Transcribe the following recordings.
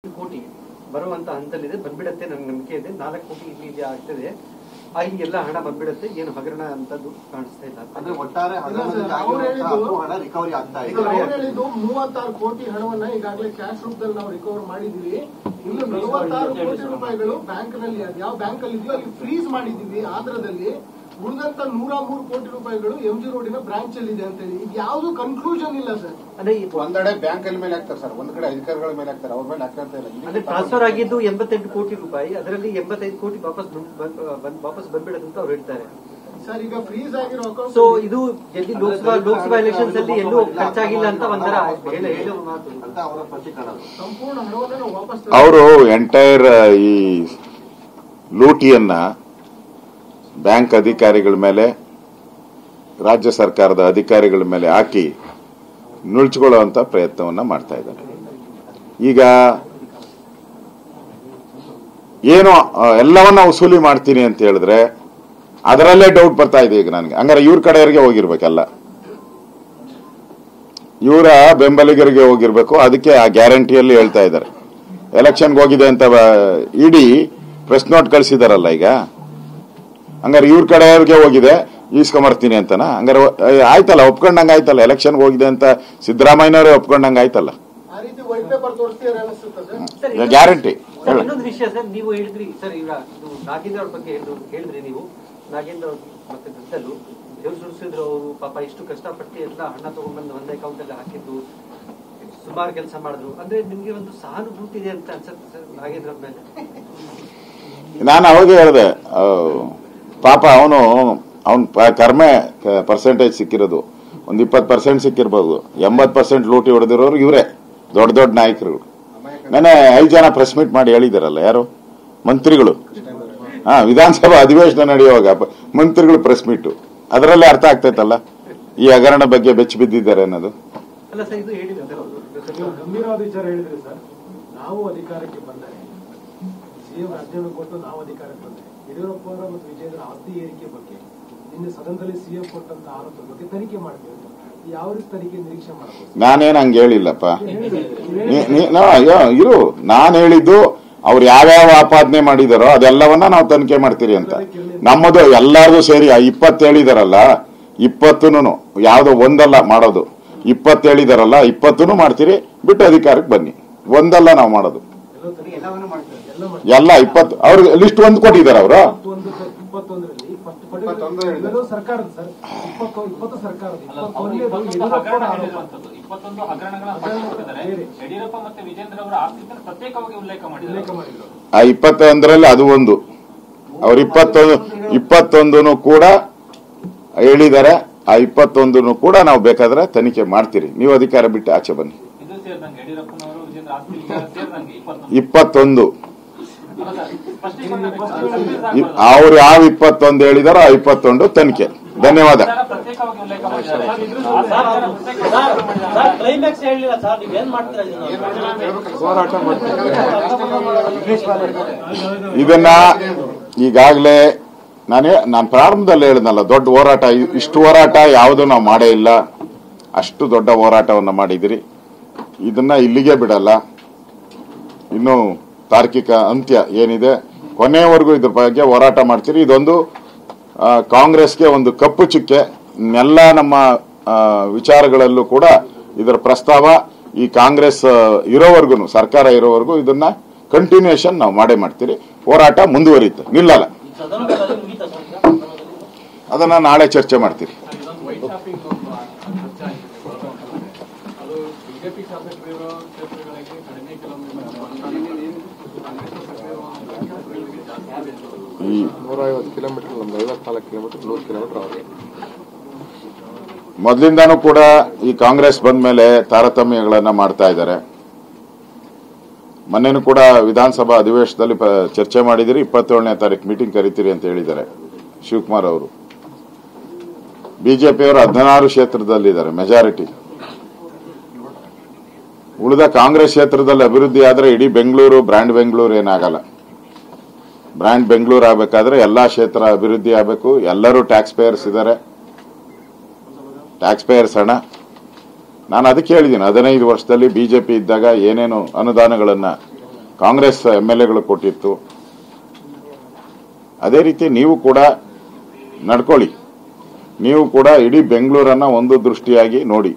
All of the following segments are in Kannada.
ಕೋಟಿ ಬರುವಂತ ಹಂತದಲ್ಲಿದೆ, ಬಂದ್ಬಿಡತ್ತೆ. ನನಗೆ ನಂಬಿಕೆ ಇದೆ. 4 ಕೋಟಿ ಇಲ್ಲಿ ಆಗ್ತದೆ. ಎಲ್ಲ ಹಣ ಬಂದ್ಬಿಡತ್ತೆ. ಏನು ಹಗರಣ ಅಂತದ್ದು ಕಾಣಿಸ್ತಾ ಇಲ್ಲ. ಅಂದ್ರೆ ಒಟ್ಟಾರೆ ಹಣ ರಿಕವರಿ ಆಗ್ತಾ ಇದೆ. 36 ಕೋಟಿ ಹಣವನ್ನ ಈಗಾಗಲೇ ಕ್ಯಾಶ್ ರೂಪದಲ್ಲಿ ನಾವು ರಿಕವರ್ ಮಾಡಿದೀವಿ. ಇನ್ನು 46 ಕೋಟಿ ರೂಪಾಯಿಗಳು ಬ್ಯಾಂಕ್ ನಲ್ಲಿ, ಯಾವ ಬ್ಯಾಂಕ್ ಅಲ್ಲಿ ಇದೆಯೋ ಅಲ್ಲಿ ಫ್ರೀಸ್ ಮಾಡಿದೀವಿ ಆಂಧ್ರದಲ್ಲಿ. ಉಳಿದಂತ 103 ಕೋಟಿ ರೂಪಾಯಿಗಳು ಎಂಜಿ ರೋಡಿನ ಬ್ರಾಂಚ್ ಅಲ್ಲಿ ಇದೆ ಅಂತ ಹೇಳಿ. ಇದು ಯಾವ್ದು ಕನ್ಕ್ಲೂಷನ್ ಇಲ್ಲ ಸರ್. ಅಂದ್ರೆ ಒಂದೆಡೆ ಬ್ಯಾಂಕ್ ಅಲ್ಲಿ ಮೇಲೆ ಹಾಕ್ತಾರೆ ಸರ್, ಒಂದ್ ಕಡೆ ಅಧಿಕಾರಿಗಳ ಮೇಲೆ ಹಾಕ್ತಾರೆ, ಅವ್ರ ಮೇಲೆ ಹಾಕ್ತಾ ಇಲ್ಲ. ಅಂದ್ರೆ ಟ್ರಾನ್ಸ್ಫರ್ ಆಗಿದ್ದು 88 ಕೋಟಿ ರೂಪಾಯಿ, ಅದರಲ್ಲಿ 85 ಕೋಟಿ ವಾಪಸ್ ಬಂದ್ಬಿಡೋದು ಅಂತ ಅವ್ರು ಹೇಳ್ತಾರೆ ಸರ್. ಈಗ ಫ್ರೀಸ್ ಆಗಿರೋ ಅಕೌಂಟ್, ಸೊ ಇದು ಎಲ್ಲಿ ಲೋಕಸಭಾ ಎಲೆಕ್ಷನ್ಸ್ ಅಲ್ಲಿ ಎಲ್ಲೂ ಖರ್ಚಾಗಿಲ್ಲ ಅಂತ ಒಂಥರ ಹೇಳೋ ಮಾತು ಅಂತ ಅವರ ಪ್ರತಿಕರಣ. ಸಂಪೂರ್ಣ ಹಣವನ್ನು ನಾವು ವಾಪಸ್ ಅವರು ಎಂಟೈರ್ ಈ ಲೂಟಿಯನ್ನ ಬ್ಯಾಂಕ್ ಅಧಿಕಾರಿಗಳ ಮೇಲೆ, ರಾಜ್ಯ ಸರ್ಕಾರದ ಅಧಿಕಾರಿಗಳ ಮೇಲೆ ಹಾಕಿ ನುಳ್ಚಿಕೊಳ್ಳುವಂತ ಪ್ರಯತ್ನವನ್ನ ಮಾಡ್ತಾ ಇದ್ದಾರೆ. ಈಗ ಏನು ಎಲ್ಲವನ್ನ ವಸೂಲಿ ಮಾಡ್ತೀನಿ ಅಂತ ಹೇಳಿದ್ರೆ ಅದರಲ್ಲೇ ಡೌಟ್ ಬರ್ತಾ ಇದೆ ಈಗ ನನಗೆ. ಹಂಗಾರೆ ಇವ್ರ ಕಡೆಯವರಿಗೆ ಹೋಗಿರ್ಬೇಕಲ್ಲ, ಇವರ ಬೆಂಬಲಿಗರಿಗೆ ಹೋಗಿರ್ಬೇಕು. ಅದಕ್ಕೆ ಆ ಗ್ಯಾರಂಟಿಯಲ್ಲಿ ಹೇಳ್ತಾ ಇದ್ದಾರೆ ಎಲೆಕ್ಷನ್ಗೆ ಹೋಗಿದೆ ಅಂತ ಇಡೀ ಪ್ರೆಸ್ ನೋಟ್ ಕಳಿಸಿದಾರಲ್ಲ ಈಗ. ಹಂಗಾರೆ ಇವ್ರ ಕಡೆಯವ್ರಿಗೆ ಹೋಗಿದೆ, ಈಸ್ಕೊಂಬರ್ತೀನಿ ಅಂತನ? ಹಂಗಾರೆ ಆಯ್ತಲ್ಲ, ಒಪ್ಕೊಂಡಂಗ ಆಯ್ತಲ್ಲ. ಎಲೆಕ್ಷನ್ಗೆ ಹೋಗಿದೆ ಅಂತ ಸಿದ್ದರಾಮಯ್ಯನವರೇ ಒಪ್ಕೊಂಡಂಗ ಆಯ್ತಲ್ಲ. ಗ್ಯಾರಂಟಿ. ಇನ್ನೊಂದು ವಿಷಯ ಸರ್, ನೀವು ಹೇಳಿದ್ರಿ ಸರ್, ಈಗ ನಾಗೇಂದ್ರ ಅವ್ರ ಬಗ್ಗೆ ಹೇಳಿದ್ರಿ ನೀವು. ನಾಗೇಂದ್ರ ಅವ್ರ ಮತ್ತೆ ದತ್ತಲು ದೇವ್ರು ಸುಡಿಸಿದ್ರು. ಅವರು ಪಾಪ ಇಷ್ಟು ಕಷ್ಟಪಟ್ಟು ಎಲ್ಲ ಹಣ ತಗೊಂಡ್ಬಂದು ಒಂದೇ ಅಕೌಂಟ್ ಅಲ್ಲಿ ಹಾಕಿದ್ದು, ಸುಮಾರು ಕೆಲಸ ಮಾಡಿದ್ರು. ಅಂದ್ರೆ ನಿಮ್ಗೆ ಒಂದು ಸಹಾನುಭೂತಿ ಇದೆ ಅಂತ ಅನ್ಸುತ್ತೆ ಸರ್ ನಾಗೇಂದ್ರ ಅವ್ರ ಮೇಲೆ? ನಾನು ಅವಾಗ ಹೇಳಿದೆ, ಪಾಪ ಅವನು ಕರ್ಮೆ ಪರ್ಸೆಂಟೇಜ್ ಸಿಕ್ಕಿರೋದು ಒಂದು 20% ಸಿಕ್ಕಿರ್ಬೋದು. 80% ಲೂಟಿ ಹೊಡೆದಿರೋರು ಇವರೇ ದೊಡ್ಡ ದೊಡ್ಡ ನಾಯಕರುಗಳು. ನೆನೆ 5 ಜನ ಪ್ರೆಸ್ ಮೀಟ್ ಮಾಡಿ ಹೇಳಿದಾರಲ್ಲ, ಯಾರು ಮಂತ್ರಿಗಳು. ವಿಧಾನಸಭಾ ಅಧಿವೇಶನ ನಡೆಯುವಾಗ ಮಂತ್ರಿಗಳು ಪ್ರೆಸ್ ಮೀಟ್, ಅದರಲ್ಲೇ ಅರ್ಥ ಆಗ್ತೈತಲ್ಲ ಈ ಹಗರಣ ಬಗ್ಗೆ ಬೆಚ್ಚಿ ಬಿದ್ದಿದ್ದಾರೆ ಅನ್ನೋದು. ಅಲ್ಲ ಸರ್, ಇದು ಹೇಳಿದ್ರೆ ಗಂಭೀರವಾದ ವಿಚಾರ ಹೇಳಿದ್ರಿ ಸರ್. ನಾವು ಅಧಿಕಾರಕ್ಕೆ ಬಂದರೆ ಸಿಎಂ ರಾಜ್ಯವನ್ನು ಕೊಟ್ಟು ನಾವು ಅಧಿಕಾರಕ್ಕೆ ಬಂದರೆ ಯಡಿಯೂರಪ್ಪ ಅವರ ಮತ್ತು ವಿಜೇಂದ್ರ ಆಸ್ತಿ ಏರಿಕೆ ಬಗ್ಗೆ ನಿನ್ನೆ ಸದನದಲ್ಲಿ ಸಿಎಂ ಕೊಟ್ಟಂತ ಆರೋಪದ ಬಗ್ಗೆ ತನಿಖೆ ಮಾಡ್ತೀವಿ. ಯಾವ ರೀತಿ ತನಿಖೆ ನಿರೀಕ್ಷೆ ಮಾಡಬಹುದು? ನಾನೇನು ಹಂಗೆ ಹೇಳಿಲ್ಲಪ್ಪ. ಇರು, ನಾನು ಹೇಳಿದ್ದು ಅವ್ರು ಯಾವ್ಯಾವ ಆಪಾದನೆ ಮಾಡಿದಾರೋ ಅದೆಲ್ಲವನ್ನ ನಾವು ತನಿಖೆ ಮಾಡ್ತೀರಿ ಅಂತ. ನಮ್ಮದು ಎಲ್ಲಾರ್ದು ಸೇರಿ 20 ಹೇಳಿದಾರಲ್ಲ, 20 ಯಾವ್ದೋ ಒಂದಲ್ಲ ಮಾಡೋದು. 20 ಹೇಳಿದಾರಲ್ಲ, 20 ಮಾಡ್ತೀರಿ. ಬಿಟ್ಟು ಅಧಿಕಾರಕ್ಕೆ ಬನ್ನಿ. ಒಂದಲ್ಲ ನಾವು ಮಾಡೋದು ಎಲ್ಲ 20. ಅವ್ರಿಗೆ ಲಿಸ್ಟ್ ಒಂದು ಕೊಟ್ಟಿದ್ದಾರೆ ಅವರು. 21 ಸರ್ಕಾರದ ಸರ್, 20 ಸರ್ಕಾರದ 21 ಹಗರಣಗಳ ಯಡಿಯೂರಪ್ಪ ಮತ್ತೆ ವಿಜೇಂದ್ರ ಅವರ ಆಸ್ತಿಯನ್ನು ಪ್ರತ್ಯೇಕವಾಗಿ ಉಲ್ಲೇಖ ಮಾಡಿದ್ರು. ಆ 21ರಲ್ಲಿ ಅದು ಒಂದು. ಅವ್ರು 21 ಕೂಡ ಹೇಳಿದ್ದಾರೆ. ಆ 21 ಕೂಡ ನಾವು ಬೇಕಾದ್ರೆ ತನಿಖೆ ಮಾಡ್ತೀರಿ. ನೀವು ಅಧಿಕಾರ ಬಿಟ್ಟು ಆಚೆ ಬನ್ನಿ. ಇದು ಸೇರಿದಂಗೆ ಯಡಿಯೂರಪ್ಪನವರು ವಿಜೇಂದ್ರ ಆಸ್ತಿ ವಿಚಾರ ಸೇರಿದಂಗೆ 21 ಅವ್ರು ಯಾವ 21 ಹೇಳಿದಾರೋ ಆ 21 ತನಿಖೆ. ಧನ್ಯವಾದ. ಪ್ರತ್ಯೇಕವಾಗಿ ಉಲ್ಲೇಖ ಮಾಡಿದ್ದಾರೆ. ಇದನ್ನ ಈಗಾಗಲೇ ನಾನು ಪ್ರಾರಂಭದಲ್ಲಿ ಹೇಳಿದ್ನಲ್ಲ, ದೊಡ್ಡ ಹೋರಾಟ. ಇಷ್ಟು ಹೋರಾಟ ಯಾವುದು ನಾವು ಮಾಡೇ ಇಲ್ಲ. ಅಷ್ಟು ದೊಡ್ಡ ಹೋರಾಟವನ್ನು ಮಾಡಿದಿರಿ. ಇದನ್ನ ಇಲ್ಲಿಗೆ ಬಿಡಲ್ಲ. ಇನ್ನು ತಾರ್ಕಿಕ ಅಂತ್ಯ ಏನಿದೆ ಕೊನೆಯವರೆಗೂ ಇದ್ರ ಬಗ್ಗೆ ಹೋರಾಟ ಮಾಡ್ತೀರಿ. ಇದೊಂದು ಕಾಂಗ್ರೆಸ್ಗೆ ಒಂದು ಕಪ್ಪು ಚುಕ್ಕೆ. ಎಲ್ಲ ನಮ್ಮ ವಿಚಾರಗಳಲ್ಲೂ ಕೂಡ ಇದರ ಪ್ರಸ್ತಾವ ಈ ಕಾಂಗ್ರೆಸ್ ಇರೋವರೆಗೂ, ಸರ್ಕಾರ ಇರೋವರೆಗೂ ಇದನ್ನ ಕಂಟಿನ್ಯೂಷನ್ ನಾವು ಮಾಡೇ ಮಾಡ್ತೀರಿ. ಹೋರಾಟ ಮುಂದುವರಿಯುತ್ತೆ, ನಿಲ್ಲಲ್ಲ. ಅದನ್ನ ನಾಳೆ ಚರ್ಚೆ ಮಾಡ್ತೀರಿ. ಈ 150 ಕಿಲೋಮೀಟರ್, ಒಂದು 54 ಕಿಲೋಮೀಟರ್, 100 ಕಿಲೋಮೀಟರ್ ಆಗಿದೆ. ಮೊದಲಿಂದಾನೂ ಕೂಡ ಈ ಕಾಂಗ್ರೆಸ್ ಬಂದ ಮೇಲೆ ತಾರತಮ್ಯಗಳನ್ನ ಮಾಡ್ತಾ ಇದ್ದಾರೆ. ಮೊನ್ನೆನೂ ಕೂಡ ವಿಧಾನಸಭಾ ಅಧಿವೇಶನದಲ್ಲಿ ಚರ್ಚೆ ಮಾಡಿದಿರಿ. 27ನೇ ತಾರೀಕು ಮೀಟಿಂಗ್ ಕರೀತೀರಿ ಅಂತ ಹೇಳಿದ್ದಾರೆ ಶಿವಕುಮಾರ್ ಅವರು. ಬಿಜೆಪಿಯವರು 16 ಕ್ಷೇತ್ರದಲ್ಲಿದ್ದಾರೆ, ಮೆಜಾರಿಟಿ. ಉಳಿದ ಕಾಂಗ್ರೆಸ್ ಕ್ಷೇತ್ರದಲ್ಲಿ ಅಭಿವೃದ್ಧಿ ಆದ್ರೆ ಇಡೀ ಬೆಂಗಳೂರು ಬ್ರ್ಯಾಂಡ್ ಬೆಂಗಳೂರು ಏನಾಗಲ್ಲ. ಬ್ರ್ಯಾಂಡ್ ಬೆಂಗಳೂರು ಆಗಬೇಕಾದ್ರೆ ಎಲ್ಲಾ ಕ್ಷೇತ್ರ ಅಭಿವೃದ್ಧಿ ಆಗಬೇಕು. ಎಲ್ಲರೂ ಟ್ಯಾಕ್ಸ್ ಪೇಯರ್ಸ್ ಇದ್ದಾರೆ. ಟ್ಯಾಕ್ಸ್ ಪೇಯರ್ಸ್ ಹಣ ನಾನು ಅದಕ್ಕೆ ಹೇಳಿದ್ದೀನಿ 15 ವರ್ಷದಲ್ಲಿ ಬಿಜೆಪಿ ಇದ್ದಾಗ ಏನೇನು ಅನುದಾನಗಳನ್ನ ಕಾಂಗ್ರೆಸ್ MLAಗಳು ಕೊಟ್ಟಿತ್ತು. ಅದೇ ರೀತಿ ನೀವು ಕೂಡ ನಡ್ಕೊಳ್ಳಿ. ನೀವು ಕೂಡ ಇಡೀ ಬೆಂಗಳೂರನ್ನ ಒಂದು ದೃಷ್ಟಿಯಾಗಿ ನೋಡಿ.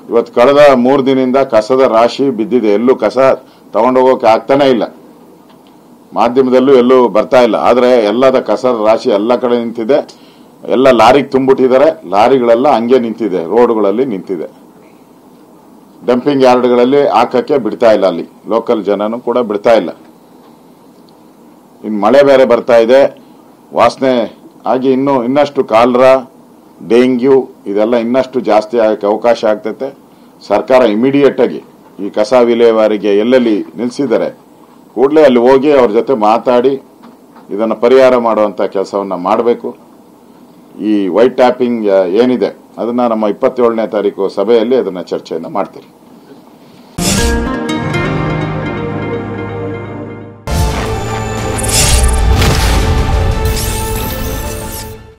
ಇವತ್ತು ಕಳೆದ 3 ದಿನದಿಂದ ಕಸದ ರಾಶಿ ಬಿದ್ದಿದೆ. ಎಲ್ಲೂ ಕಸ ತಗೊಂಡೋಗೋಕೆ ಆಗ್ತಾನೆ ಇಲ್ಲ. ಮಾಧ್ಯಮದಲ್ಲೂ ಎಲ್ಲೂ ಬರ್ತಾ ಇಲ್ಲ. ಆದ್ರೆ ಎಲ್ಲದ ಕಸದ ರಾಶಿ ಎಲ್ಲ ಕಡೆ ನಿಂತಿದೆ. ಎಲ್ಲ ಲಾರಿಗೆ ತುಂಬಿಟ್ಟಿದ್ದಾರೆ. ಲಾರಿಗಳೆಲ್ಲ ಹಂಗೆ ನಿಂತಿದೆ, ರೋಡ್ಗಳಲ್ಲಿ ನಿಂತಿದೆ. ಡಂಪಿಂಗ್ ಯಾರ್ಡ್ಗಳಲ್ಲಿ ಹಾಕಕ್ಕೆ ಬಿಡ್ತಾ ಇಲ್ಲ. ಅಲ್ಲಿ ಲೋಕಲ್ ಜನನು ಕೂಡ ಬಿಡ್ತಾ ಇಲ್ಲ. ಇನ್ನು ಮಳೆ ಬೇರೆ ಬರ್ತಾ ಇದೆ, ವಾಸನೆ ಆಗಿ ಇನ್ನಷ್ಟು ಕಾಲರಾ, ಡೆಂಗ್ಯೂ ಇದೆಲ್ಲ ಇನ್ನಷ್ಟು ಜಾಸ್ತಿ ಆಗಕ್ಕೆ ಅವಕಾಶ ಆಗ್ತೈತೆ. ಸರ್ಕಾರ ಇಮಿಡಿಯೇಟ್ ಆಗಿ ಈ ಕಸ ವಿಲೇವಾರಿಗೆ ಎಲ್ಲೆಲ್ಲಿ ನಿಲ್ಲಿಸಿದರೆ ಕೂಡಲೇ ಅಲ್ಲಿ ಹೋಗಿ ಅವ್ರ ಜೊತೆ ಮಾತಾಡಿ ಇದನ್ನು ಪರಿಹಾರ ಮಾಡುವಂತ ಕೆಲಸವನ್ನ ಮಾಡಬೇಕು. ಈ ವೈಟ್ ಟ್ಯಾಪಿಂಗ್ ಏನಿದೆ ಅದನ್ನ ನಮ್ಮ 27ನೇ ತಾರೀಕು ಸಭೆಯಲ್ಲಿ ಅದನ್ನ ಚರ್ಚೆಯನ್ನ ಮಾಡ್ತೀರಿ.